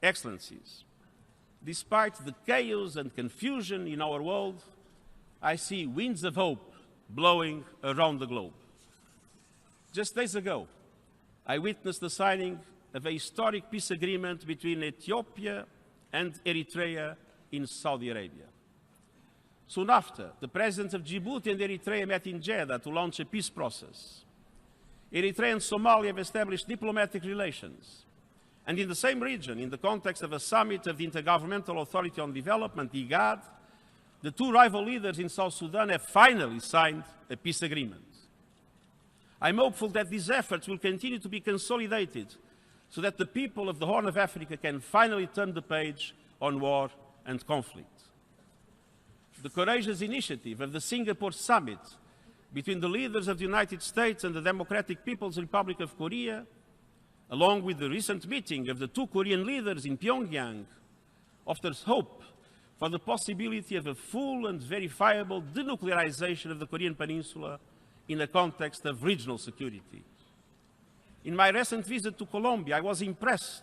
Excellencies, despite the chaos and confusion in our world, I see winds of hope blowing around the globe. Just days ago, I witnessed the signing of a historic peace agreement between Ethiopia and Eritrea in Saudi Arabia. Soon after, the presidents of Djibouti and Eritrea met in Jeddah to launch a peace process. Eritrea and Somalia have established diplomatic relations. And in the same region, in the context of a summit of the Intergovernmental Authority on Development, IGAD, the two rival leaders in South Sudan have finally signed a peace agreement. I'm hopeful that these efforts will continue to be consolidated so that the people of the Horn of Africa can finally turn the page on war and conflict. The courageous initiative of the Singapore Summit between the leaders of the United States and the Democratic People's Republic of Korea, along with the recent meeting of the two Korean leaders in Pyongyang, offers hope for the possibility of a full and verifiable denuclearization of the Korean Peninsula in the context of regional security. In my recent visit to Colombia, I was impressed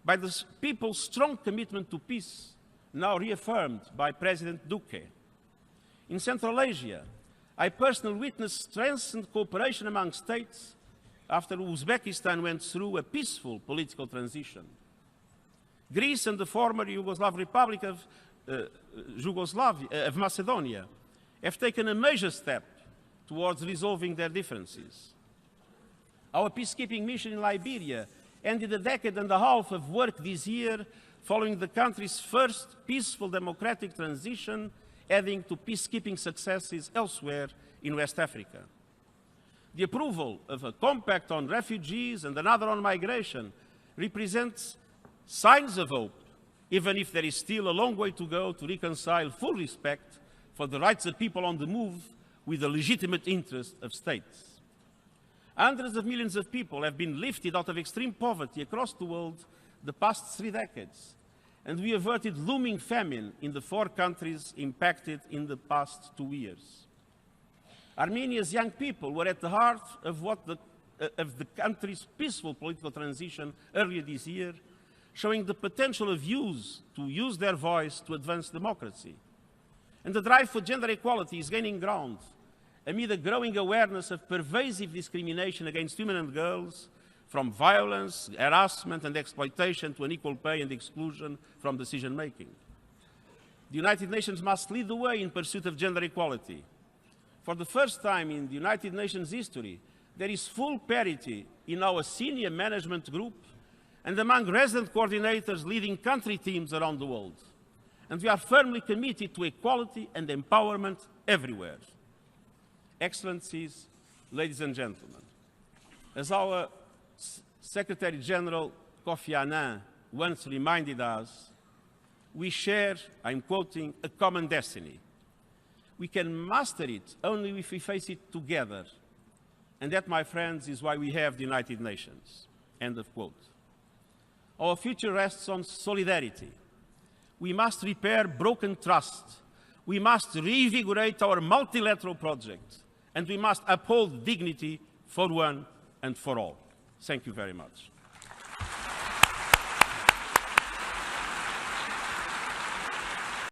by the people's strong commitment to peace, now reaffirmed by President Duque. In Central Asia, I personally witnessed strengthened cooperation among states after Uzbekistan went through a peaceful political transition. Greece and the former Yugoslav Republic of Macedonia have taken a major step towards resolving their differences. Our peacekeeping mission in Liberia ended a decade and a half of work this year following the country's first peaceful democratic transition, adding to peacekeeping successes elsewhere in West Africa. The approval of a compact on refugees and another on migration represents signs of hope, even if there is still a long way to go to reconcile full respect for the rights of people on the move with the legitimate interests of states. Hundreds of millions of people have been lifted out of extreme poverty across the world the past 3 decades, and we averted looming famine in the 4 countries impacted in the past 2 years. Armenia's young people were at the heart of the country's peaceful political transition earlier this year, showing the potential of youth to use their voice to advance democracy. And the drive for gender equality is gaining ground amid a growing awareness of pervasive discrimination against women and girls, from violence, harassment, and exploitation to unequal pay and exclusion from decision-making. The United Nations must lead the way in pursuit of gender equality. For the first time in the United Nations history, there is full parity in our senior management group and among resident coordinators leading country teams around the world. And we are firmly committed to equality and empowerment everywhere. Excellencies, ladies and gentlemen, as our Secretary-General Kofi Annan once reminded us, we share, I'm quoting, a common destiny. We can master it only if we face it together. And that, my friends, is why we have the United Nations. End of quote. Our future rests on solidarity. We must repair broken trust. We must reinvigorate our multilateral project. And we must uphold dignity for one and for all. Thank you very much.